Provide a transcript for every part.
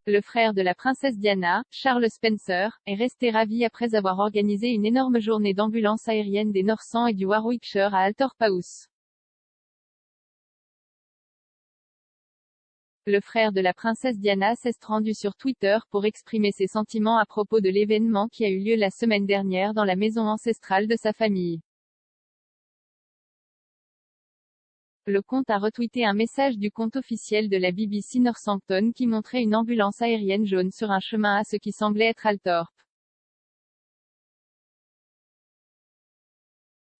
le frère de la princesse Diana, Charles Spencer, est resté ravi après avoir organisé une énorme journée d'ambulance aérienne des Northants et du Warwickshire à Althorp House. Le frère de la princesse Diana s'est rendu sur Twitter pour exprimer ses sentiments à propos de l'événement qui a eu lieu la semaine dernière dans la maison ancestrale de sa famille. Le compte a retweeté un message du compte officiel de la BBC Northampton qui montrait une ambulance aérienne jaune sur un chemin à ce qui semblait être Althorp.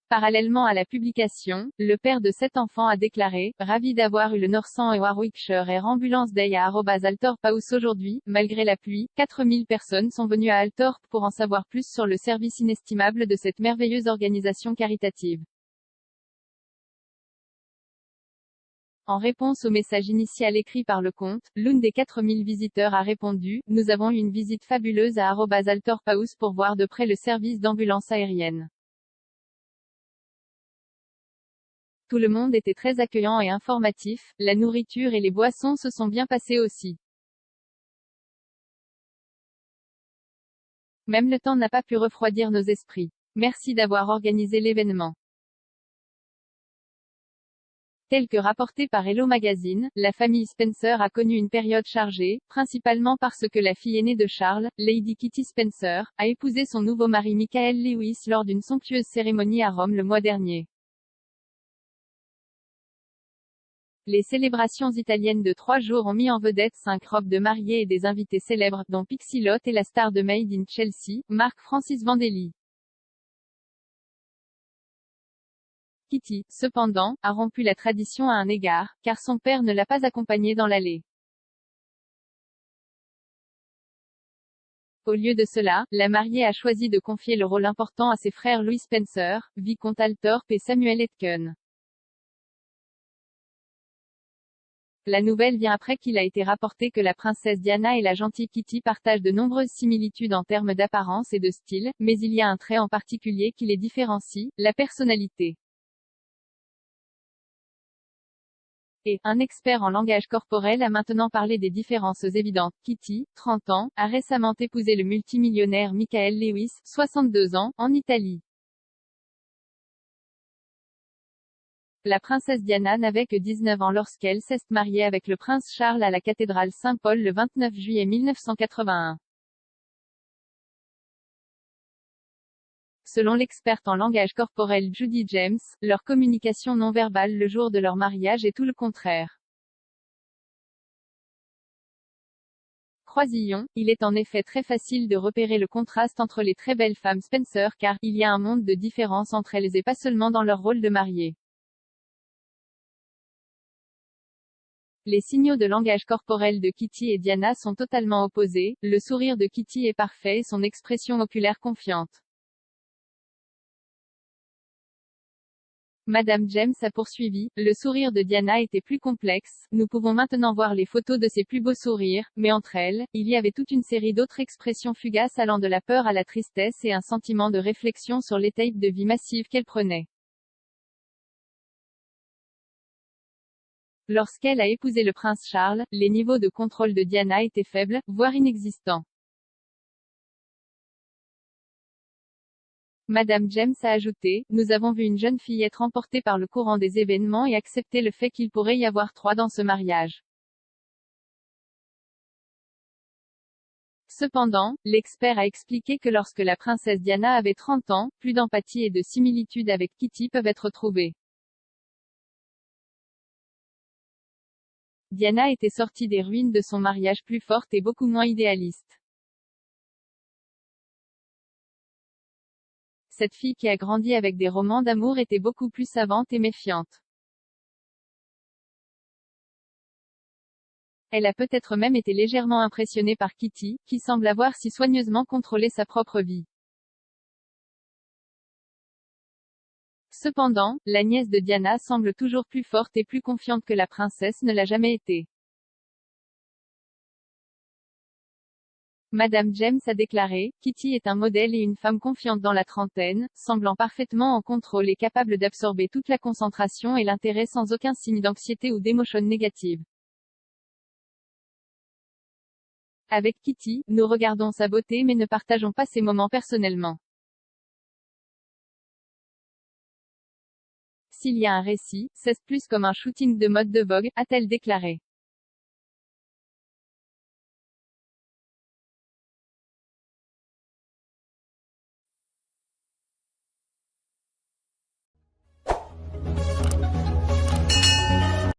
Parallèlement à la publication, le père de 7 enfants a déclaré « Ravi d'avoir eu le Northants et Warwickshire Air Ambulance Day à @Althorp House aujourd'hui, malgré la pluie, 4000 personnes sont venues à Althorp pour en savoir plus sur le service inestimable de cette merveilleuse organisation caritative. » En réponse au message initial écrit par le compte, l'une des 4000 visiteurs a répondu « Nous avons eu une visite fabuleuse à @Althorp House pour voir de près le service d'ambulance aérienne. Tout le monde était très accueillant et informatif, la nourriture et les boissons se sont bien passées aussi. Même le temps n'a pas pu refroidir nos esprits. Merci d'avoir organisé l'événement. » Tel que rapporté par Hello Magazine, la famille Spencer a connu une période chargée, principalement parce que la fille aînée de Charles, Lady Kitty Spencer, a épousé son nouveau mari Michael Lewis lors d'une somptueuse cérémonie à Rome le mois dernier. Les célébrations italiennes de 3 jours ont mis en vedette 5 robes de mariée et des invités célèbres, dont Pixie Lott et la star de Made in Chelsea, Mark Francis Vandelli. Kitty, cependant, a rompu la tradition à un égard, car son père ne l'a pas accompagnée dans l'allée. Au lieu de cela, la mariée a choisi de confier le rôle important à ses frères Louis Spencer, vicomte Althorp et Samuel Aitken. La nouvelle vient après qu'il a été rapporté que la princesse Diana et la gentille Kitty partagent de nombreuses similitudes en termes d'apparence et de style, mais il y a un trait en particulier qui les différencie, la personnalité. Et, un expert en langage corporel a maintenant parlé des différences évidentes. Kitty, 30 ans, a récemment épousé le multimillionnaire Michael Lewis, 62 ans, en Italie. La princesse Diana n'avait que 19 ans lorsqu'elle s'est mariée avec le prince Charles à la cathédrale Saint-Paul le 29 juillet 1981. Selon l'experte en langage corporel Judy James, leur communication non verbale le jour de leur mariage est tout le contraire. Croisillon, il est en effet très facile de repérer le contraste entre les très belles femmes Spencer car, il y a un monde de différence entre elles et pas seulement dans leur rôle de mariée. Les signaux de langage corporel de Kitty et Diana sont totalement opposés, le sourire de Kitty est parfait et son expression oculaire confiante. Madame James a poursuivi, le sourire de Diana était plus complexe, nous pouvons maintenant voir les photos de ses plus beaux sourires, mais entre elles, il y avait toute une série d'autres expressions fugaces allant de la peur à la tristesse et un sentiment de réflexion sur les tapes de vie massives qu'elle prenait. Lorsqu'elle a épousé le prince Charles, les niveaux de contrôle de Diana étaient faibles, voire inexistants. Madame James a ajouté, nous avons vu une jeune fille être emportée par le courant des événements et accepter le fait qu'il pourrait y avoir 3 dans ce mariage. Cependant, l'expert a expliqué que lorsque la princesse Diana avait 30 ans, plus d'empathie et de similitude avec Kitty peuvent être trouvées. Diana était sortie des ruines de son mariage plus forte et beaucoup moins idéaliste. Cette fille qui a grandi avec des romans d'amour était beaucoup plus savante et méfiante. Elle a peut-être même été légèrement impressionnée par Kitty, qui semble avoir si soigneusement contrôlé sa propre vie. Cependant, la nièce de Diana semble toujours plus forte et plus confiante que la princesse ne l'a jamais été. Madame James a déclaré, Kitty est un modèle et une femme confiante dans la trentaine, semblant parfaitement en contrôle et capable d'absorber toute la concentration et l'intérêt sans aucun signe d'anxiété ou d'émotion négative. Avec Kitty, nous regardons sa beauté mais ne partageons pas ses moments personnellement. S'il y a un récit, c'est plus comme un shooting de mode de Vogue, a-t-elle déclaré.